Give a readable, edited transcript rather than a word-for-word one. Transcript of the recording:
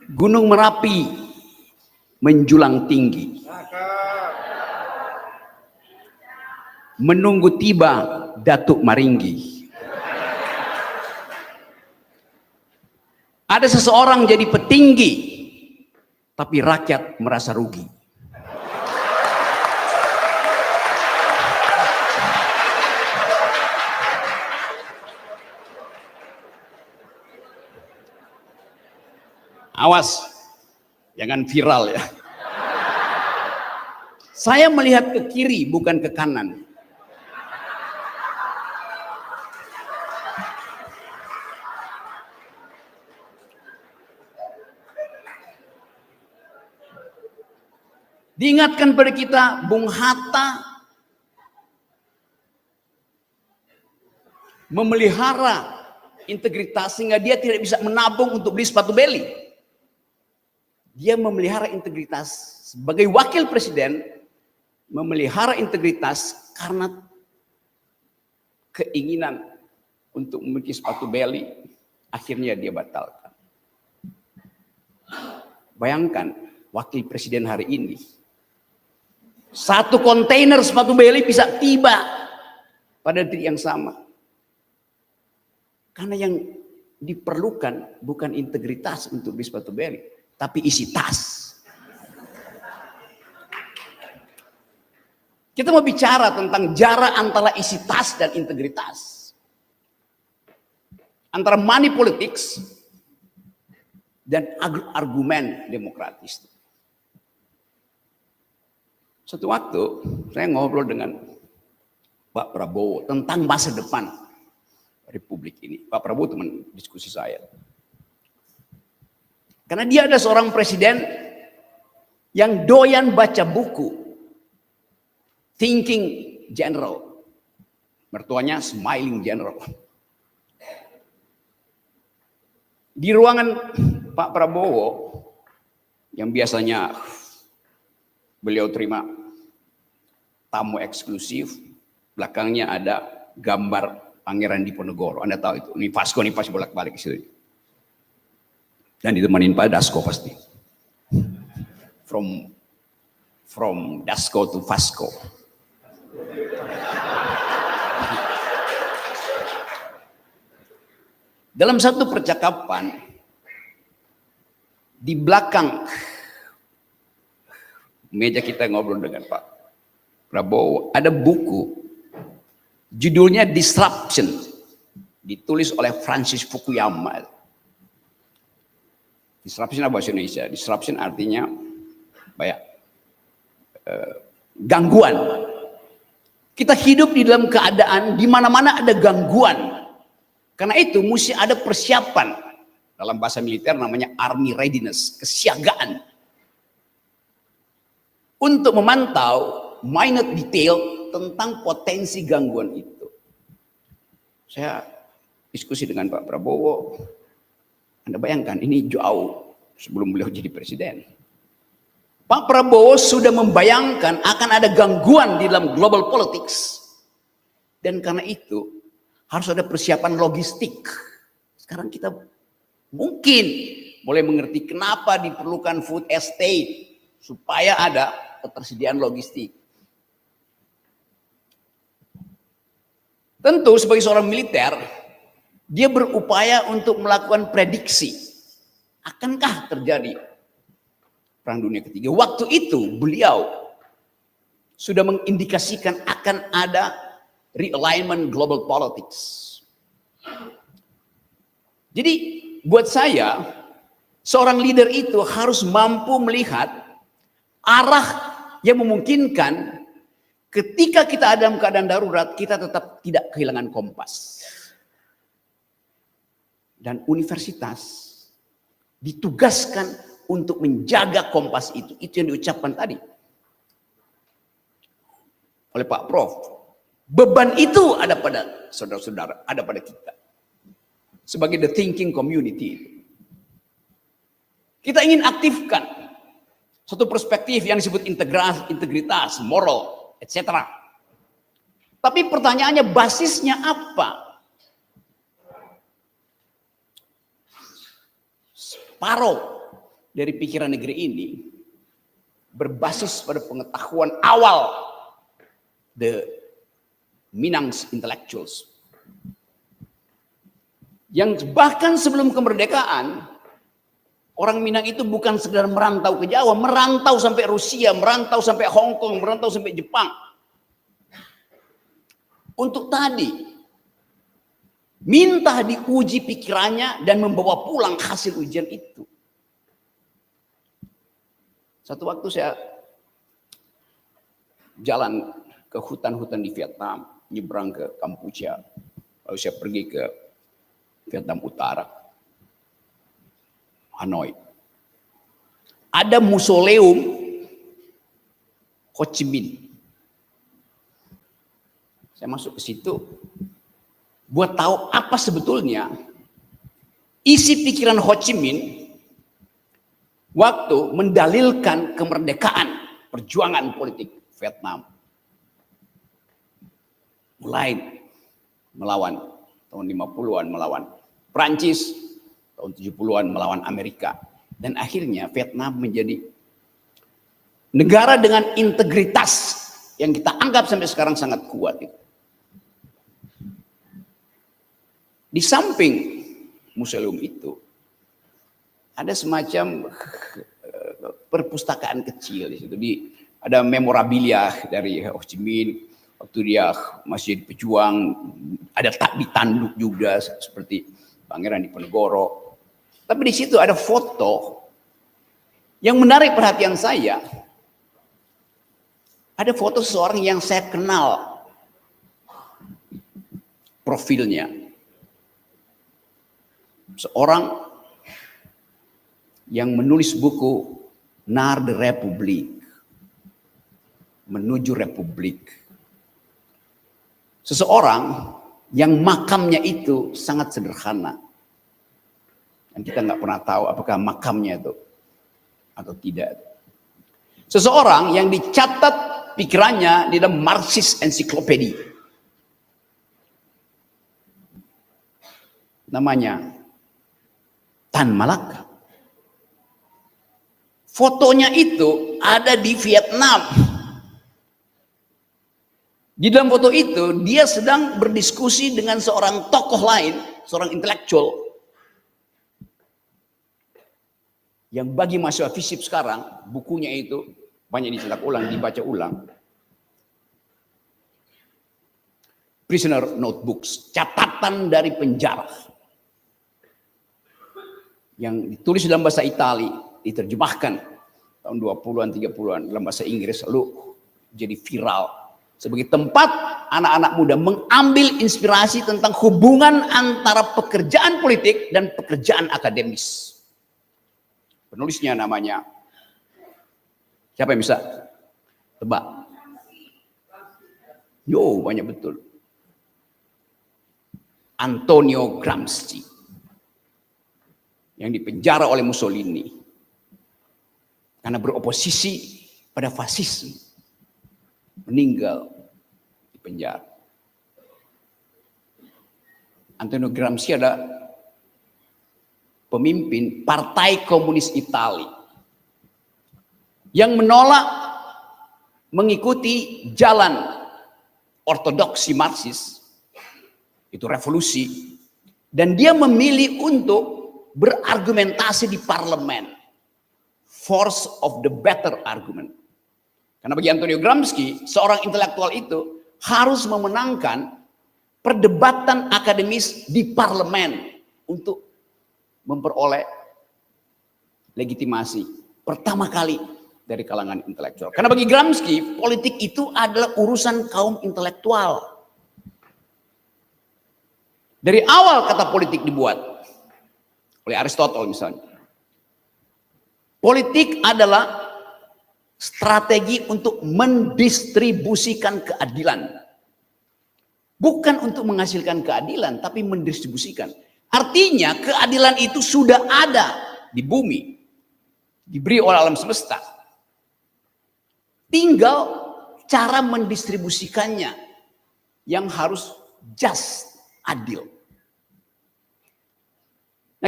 Gunung Merapi menjulang tinggi, menunggu tiba Datuk Maringgi. Ada seseorang jadi petinggi, tapi rakyat merasa rugi. Awas, jangan viral ya. Saya melihat ke kiri bukan ke kanan. Diingatkan pada kita, Bung Hatta memelihara integritas sehingga dia tidak bisa menabung untuk beli sepatu Beli. Dia memelihara integritas sebagai wakil presiden, memelihara integritas karena keinginan untuk memiliki sepatu Beli, akhirnya dia batalkan. Bayangkan wakil presiden hari ini, satu kontainer sepatu Beli bisa tiba pada detik yang sama. Karena yang diperlukan bukan integritas untuk beli sepatu Beli, tapi isi tas. Kita mau bicara tentang jarak antara isi tas dan integritas, antara money politics dan argumen demokratis. Suatu waktu saya ngobrol dengan Pak Prabowo tentang masa depan Republik ini. Pak Prabowo teman diskusi saya. Karena dia ada seorang presiden yang doyan baca buku Thinking General. Mertuanya Smiling General. Di ruangan Pak Prabowo yang biasanya beliau terima tamu eksklusif, belakangnya ada gambar Pangeran Diponegoro. Anda tahu itu. Ini Vasco nih pasti bolak-balik ke situ. Dan ditemanin Pak Dasko pasti. From Dasko to Vasco. Dalam satu percakapan di belakang meja kita ngobrol dengan Pak Prabowo, ada buku judulnya Disruption, ditulis oleh Francis Fukuyama. Disruption apa bahasa Indonesia? Disruption artinya gangguan. Kita hidup di dalam keadaan di mana-mana ada gangguan. Karena itu mesti ada persiapan. Dalam bahasa militer namanya army readiness, kesiagaan. Untuk memantau minute detail tentang potensi gangguan itu. Saya diskusi dengan Pak Prabowo. Anda bayangkan ini jauh sebelum beliau jadi presiden. Pak Prabowo sudah membayangkan akan ada gangguan di dalam global politics. Dan karena itu harus ada persiapan logistik. Sekarang kita mungkin mulai mengerti kenapa diperlukan food estate supaya ada ketersediaan logistik. Tentu sebagai seorang militer, dia berupaya untuk melakukan prediksi. Akankah terjadi Perang Dunia Ketiga? Waktu itu beliau sudah mengindikasikan akan ada realignment global politics. Jadi buat saya, seorang leader itu harus mampu melihat arah yang memungkinkan ketika kita ada dalam keadaan darurat, kita tetap tidak kehilangan kompas. Dan universitas ditugaskan untuk menjaga kompas itu. Itu yang diucapkan tadi oleh Pak Prof. Beban itu ada pada saudara-saudara, ada pada kita. Sebagai the thinking community. Kita ingin aktifkan satu perspektif yang disebut integritas, moral, etc. Tapi pertanyaannya basisnya apa? Separuh dari pikiran negeri ini berbasis pada pengetahuan awal the Minang's intellectuals. Yang bahkan sebelum kemerdekaan, orang Minang itu bukan sekedar merantau ke Jawa, merantau sampai Rusia, merantau sampai Hong Kong, merantau sampai Jepang. Untuk tadi minta diuji pikirannya dan membawa pulang hasil ujian itu. Satu waktu saya jalan ke hutan-hutan di Vietnam, nyebrang ke Kampuchea, lalu saya pergi ke Vietnam Utara, Hanoi. Ada mausoleum Ho Chi Minh. Saya masuk ke situ, buat tahu apa sebetulnya isi pikiran Ho Chi Minh waktu mendalilkan kemerdekaan perjuangan politik Vietnam. Mulai melawan tahun 50-an melawan Prancis, tahun 70-an melawan Amerika. Dan akhirnya Vietnam menjadi negara dengan integritas yang kita anggap sampai sekarang sangat kuat. Di samping museum itu ada semacam perpustakaan kecil di situ. Ada memorabilia dari Ho Chi Minh waktu dia masih pejuang, ada ditanduk juga seperti Pangeran Diponegoro. Tapi di situ ada foto yang menarik perhatian saya. Ada foto seseorang yang saya kenal profilnya. Seorang yang menulis buku Naar de Republiek, menuju Republik. Seseorang yang makamnya itu sangat sederhana. Dan kita nggak pernah tahu apakah makamnya itu atau tidak. Seseorang yang dicatat pikirannya di dalam Marxist Encyclopedia. Namanya Tan Malaka. Fotonya itu ada di Vietnam. Di dalam foto itu dia sedang berdiskusi dengan seorang tokoh lain, seorang intelektual yang bagi mahasiswa FISIP sekarang bukunya itu banyak dicetak ulang, dibaca ulang. Prisoner Notebooks, catatan dari penjara, yang ditulis dalam bahasa Itali, diterjemahkan tahun 20-an, 30-an dalam bahasa Inggris, lalu jadi viral sebagai tempat anak-anak muda mengambil inspirasi tentang hubungan antara pekerjaan politik dan pekerjaan akademis. Penulisnya namanya, siapa yang bisa tebak? Yo, banyak betul. Antonio Gramsci, yang dipenjara oleh Mussolini karena beroposisi pada fasisme, meninggal di penjara. Antonio Gramsci ada pemimpin Partai Komunis Italia yang menolak mengikuti jalan ortodoksi Marxis, itu revolusi, dan dia memilih untuk berargumentasi di parlemen. Force of the better argument. Karena bagi Antonio Gramsci, seorang intelektual itu harus memenangkan perdebatan akademis di parlemen untuk memperoleh legitimasi pertama kali dari kalangan intelektual. Karena bagi Gramsci, politik itu adalah urusan kaum intelektual. Dari awal kata politik dibuat oleh Aristotle misalnya. Politik adalah strategi untuk mendistribusikan keadilan. Bukan untuk menghasilkan keadilan, tapi mendistribusikan. Artinya keadilan itu sudah ada di bumi. Diberi oleh alam semesta. Tinggal cara mendistribusikannya yang harus just, adil.